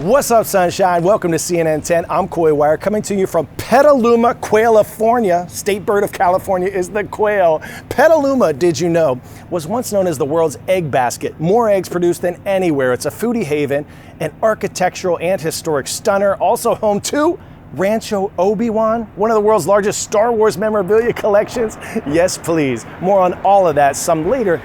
What's up, sunshine? Welcome to CNN 10. I'm Coy Wire, coming to you from Petaluma, California. State bird of California is the quail. Petaluma, did you know, was once known as the world's egg basket. More eggs produced than anywhere. It's a foodie haven, an architectural and historic stunner, also home to Rancho Obi-Wan, one of the world's largest Star Wars memorabilia collections. Yes, please. More on all of that some later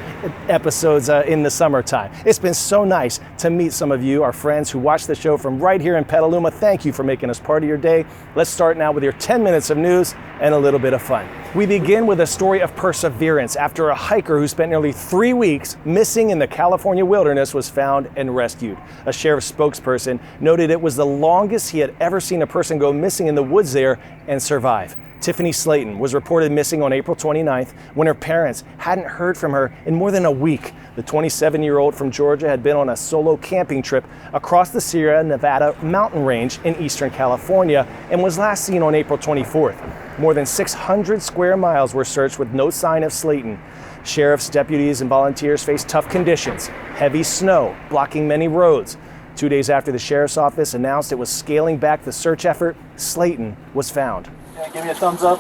episodes in the summertime. It's been so nice to meet some of you, our friends who watch the show from right here in Petaluma. Thank you for making us part of your day. Let's start now with your 10 minutes of news and a little bit of fun. We begin with a story of perseverance after a hiker who spent nearly 3 weeks missing in the California wilderness was found and rescued. A sheriff's spokesperson noted it was the longest he had ever seen a person go missing in the woods there and survive. Tiffany Slayton was reported missing on April 29th when her parents hadn't heard from her in more than a week. The 27-year-old from Georgia had been on a solo camping trip across the Sierra Nevada mountain range in eastern California and was last seen on April 24th. More than 600 square miles were searched with no sign of Slayton. Sheriffs, deputies, and volunteers faced tough conditions, heavy snow blocking many roads. 2 days after the sheriff's office announced it was scaling back the search effort, Slayton was found. Yeah, give me a thumbs up.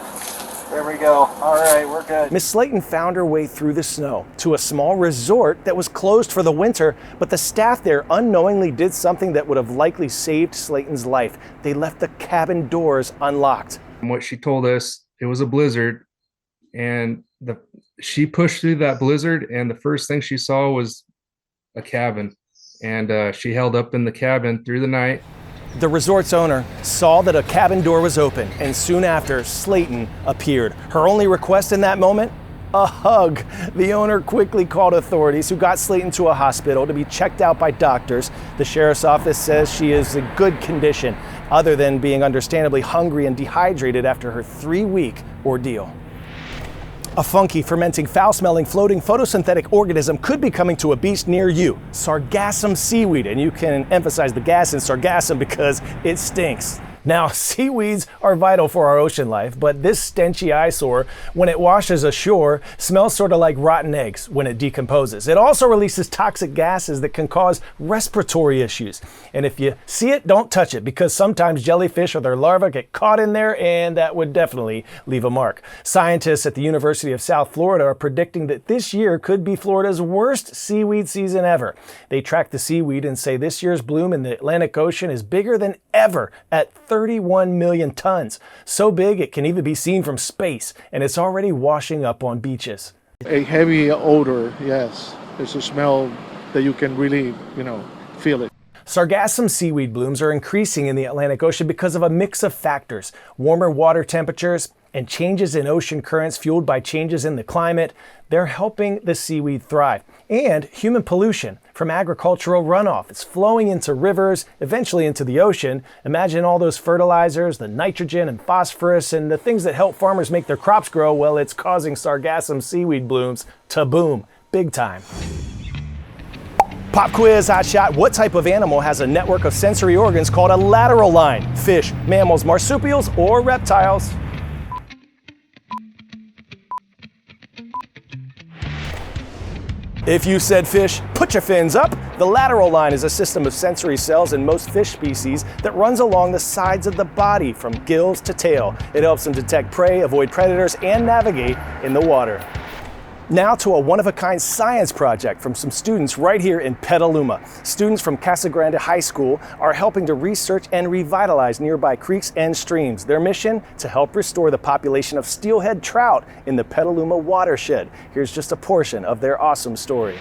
There we go. All right, we're good. Miss Slayton found her way through the snow to a small resort that was closed for the winter, but the staff there unknowingly did something that would have likely saved Slayton's life. They left the cabin doors unlocked. From what she told us, it was a blizzard, and she pushed through that blizzard, and the first thing she saw was a cabin, and she held up in the cabin through the night. The resort's owner saw that a cabin door was open, and soon after, Slayton appeared. Her only request in that moment? A hug. The owner quickly called authorities, who got Slayton to a hospital to be checked out by doctors. The sheriff's office says she is in good condition, other than being understandably hungry and dehydrated after her 3-week ordeal. A funky, fermenting, foul-smelling, floating photosynthetic organism could be coming to a beach near you. Sargassum seaweed, and you can emphasize the gas in sargassum because it stinks. Now, seaweeds are vital for our ocean life, but this stenchy eyesore, when it washes ashore, smells sort of like rotten eggs when it decomposes. It also releases toxic gases that can cause respiratory issues. And if you see it, don't touch it, because sometimes jellyfish or their larvae get caught in there, and that would definitely leave a mark. Scientists at the University of South Florida are predicting that this year could be Florida's worst seaweed season ever. They track the seaweed and say this year's bloom in the Atlantic Ocean is bigger than ever at 31 million tons. So big it can even be seen from space, and it's already washing up on beaches. A heavy odor, yes. It's a smell that you can really, feel it. Sargassum seaweed blooms are increasing in the Atlantic Ocean because of a mix of factors: warmer water temperatures and changes in ocean currents fueled by changes in the climate. They're helping the seaweed thrive. And human pollution from agricultural runoff. It's flowing into rivers, eventually into the ocean. Imagine all those fertilizers, the nitrogen and phosphorus, and the things that help farmers make their crops grow. Well, it's causing sargassum seaweed blooms to boom big time. Pop quiz, hot shot. What type of animal has a network of sensory organs called a lateral line? Fish, mammals, marsupials, or reptiles? If you said fish, put your fins up. The lateral line is a system of sensory cells in most fish species that runs along the sides of the body from gills to tail. It helps them detect prey, avoid predators, and navigate in the water. Now to a one-of-a-kind science project from some students right here in Petaluma. Students from Casa Grande High School are helping to research and revitalize nearby creeks and streams. Their mission, to help restore the population of steelhead trout in the Petaluma watershed. Here's just a portion of their awesome story.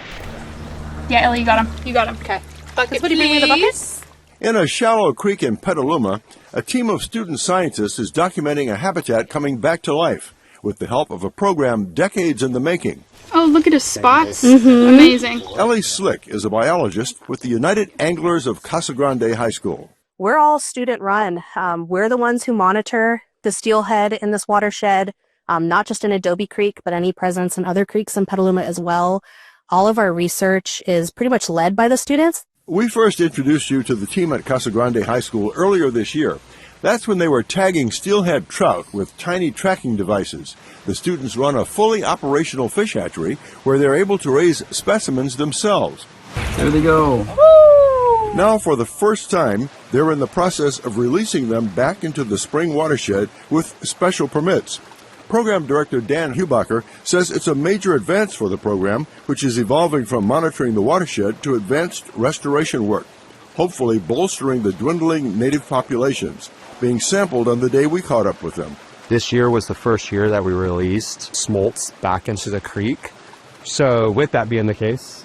Yeah, Ellie, you got him. You got him. Okay. Bucket, please. Bring me the bucket. In a shallow creek in Petaluma, a team of student scientists is documenting a habitat coming back to life with the help of a program decades in the making. Oh, look at his spots. Mm-hmm. Amazing. Ellie Slick is a biologist with the United Anglers of Casa Grande High School. We're all student run. We're the ones who monitor the steelhead in this watershed, not just in Adobe Creek, but any presence in other creeks in Petaluma as well. All of our research is pretty much led by the students. We first introduced you to the team at Casa Grande High School earlier this year. That's when they were tagging steelhead trout with tiny tracking devices. The students run a fully operational fish hatchery where they're able to raise specimens themselves. There they go. Woo! Now, for the first time, they're in the process of releasing them back into the spring watershed with special permits. Program Director Dan Hubacher says it's a major advance for the program, which is evolving from monitoring the watershed to advanced restoration work, hopefully bolstering the dwindling native populations, being sampled on the day we caught up with them. This year was the first year that we released smolts back into the creek. So with that being the case,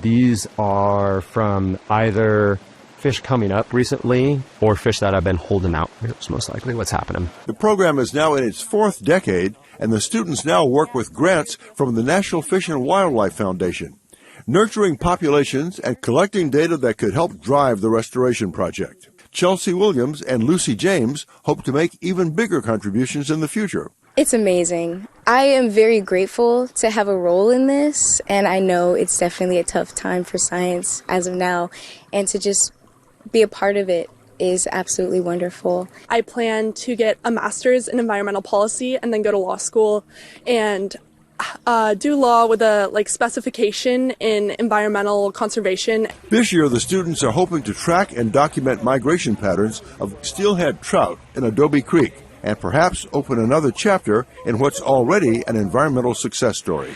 these are from either fish coming up recently or fish that have been holding out. It's most likely what's happening. The program is now in its fourth decade, and the students now work with grants from the National Fish and Wildlife Foundation, nurturing populations and collecting data that could help drive the restoration project. Chelsea Williams and Lucy James hope to make even bigger contributions in the future. It's amazing. I am very grateful to have a role in this, and I know it's definitely a tough time for science as of now, and to just be a part of it is absolutely wonderful. I plan to get a master's in environmental policy and then go to law school and do law with a specification in environmental conservation. This year, the students are hoping to track and document migration patterns of steelhead trout in Adobe Creek and perhaps open another chapter in what's already an environmental success story.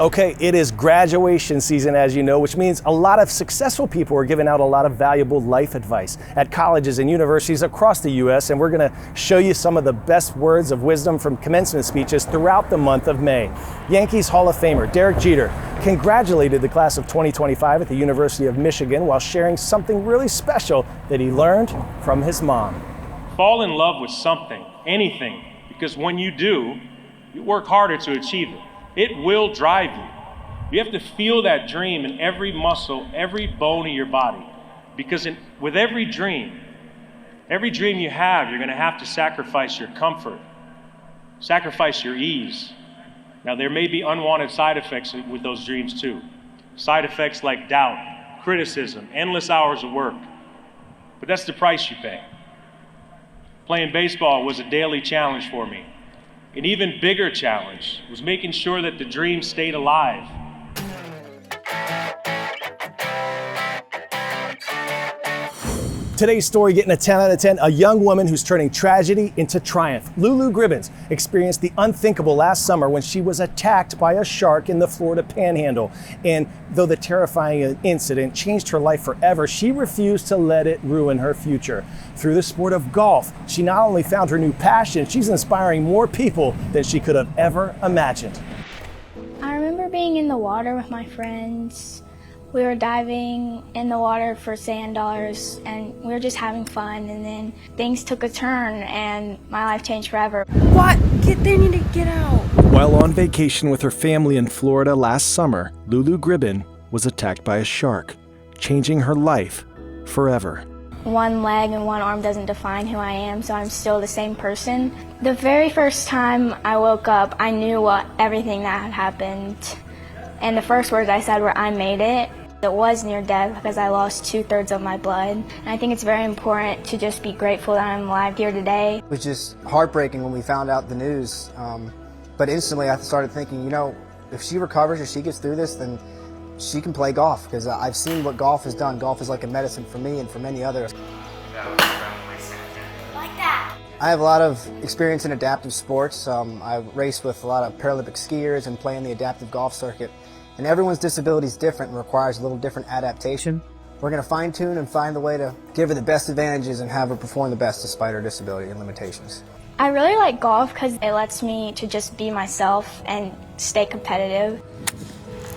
Okay, it is graduation season, as you know, which means a lot of successful people are giving out a lot of valuable life advice at colleges and universities across the U.S., and we're going to show you some of the best words of wisdom from commencement speeches throughout the month of May. Yankees Hall of Famer Derek Jeter congratulated the class of 2025 at the University of Michigan while sharing something really special that he learned from his mom. Fall in love with something, anything, because when you do, you work harder to achieve it. It will drive you. You have to feel that dream in every muscle, every bone in your body. Because with every dream you have, you're going to have to sacrifice your comfort, sacrifice your ease. Now, there may be unwanted side effects with those dreams too. Side effects like doubt, criticism, endless hours of work. But that's the price you pay. Playing baseball was a daily challenge for me. An even bigger challenge was making sure that the dream stayed alive. Today's story getting a 10 out of 10, a young woman who's turning tragedy into triumph. Lulu Gribbons experienced the unthinkable last summer when she was attacked by a shark in the Florida Panhandle. And though the terrifying incident changed her life forever, she refused to let it ruin her future. Through the sport of golf, she not only found her new passion, she's inspiring more people than she could have ever imagined. I remember being in the water with my friends. We were diving in the water for sand dollars and we were just having fun, and then things took a turn and my life changed forever. What? They need to get out. While on vacation with her family in Florida last summer, Lulu Gribbon was attacked by a shark, changing her life forever. One leg and one arm doesn't define who I am, so I'm still the same person. The very first time I woke up, I knew everything that had happened. And the first words I said were, "I made it." It was near death because I lost 2/3 of my blood. And I think it's very important to just be grateful that I'm alive here today. It was just heartbreaking when we found out the news. But instantly I started thinking, if she recovers or she gets through this, then she can play golf, because I've seen what golf has done. Golf is like a medicine for me and for many others. Like that. I have a lot of experience in adaptive sports. I race with a lot of Paralympic skiers and play in the adaptive golf circuit. And everyone's disability is different and requires a little different adaptation. We're going to fine tune and find the way to give her the best advantages and have her perform the best despite her disability and limitations. I really like golf because it lets me to just be myself and stay competitive.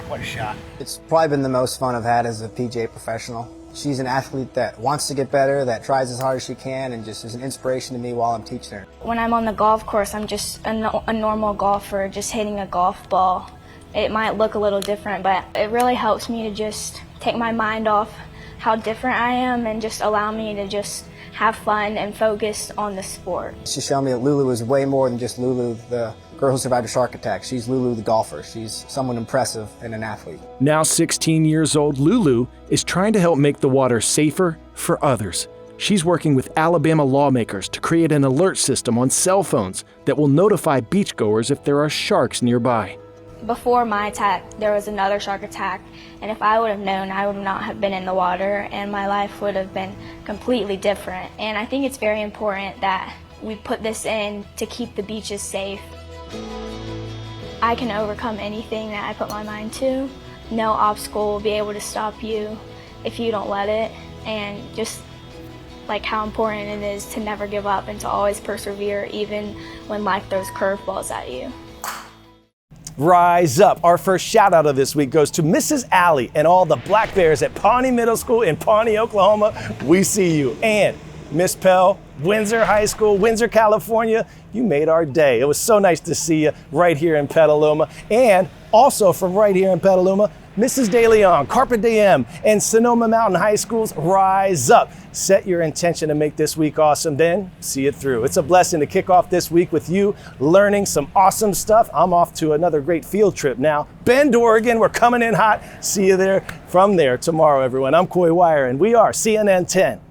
What a shot. It's probably been the most fun I've had as a PGA professional. She's an athlete that wants to get better, that tries as hard as she can, and just is an inspiration to me while I'm teaching her. When I'm on the golf course, I'm just a normal golfer, just hitting a golf ball. It might look a little different, but it really helps me to just take my mind off how different I am and just allow me to just have fun and focus on the sport. She showed me that Lulu is way more than just Lulu, the girl who survived a shark attack. She's Lulu, the golfer. She's someone impressive and an athlete. Now 16 years old, Lulu is trying to help make the water safer for others. She's working with Alabama lawmakers to create an alert system on cell phones that will notify beachgoers if there are sharks nearby. Before my attack, there was another shark attack, and if I would have known, I would not have been in the water, and my life would have been completely different. And I think it's very important that we put this in to keep the beaches safe. I can overcome anything that I put my mind to. No obstacle will be able to stop you if you don't let it, and just like how important it is to never give up and to always persevere even when life throws curveballs at you. Rise up. Our first shout out of this week goes to Mrs. Alley and all the Black Bears at Pawnee Middle School in Pawnee, Oklahoma. We see you. And Miss Pell, Windsor High School, Windsor, California, you made our day. It was so nice to see you right here in Petaluma. And also from right here in Petaluma, Mrs. De Leon, Carpe Diem, and Sonoma Mountain High Schools, rise up. Set your intention to make this week awesome, then see it through. It's a blessing to kick off this week with you learning some awesome stuff. I'm off to another great field trip now. Bend, Oregon, we're coming in hot. See you there from there tomorrow, everyone. I'm Coy Wire, and we are CNN 10.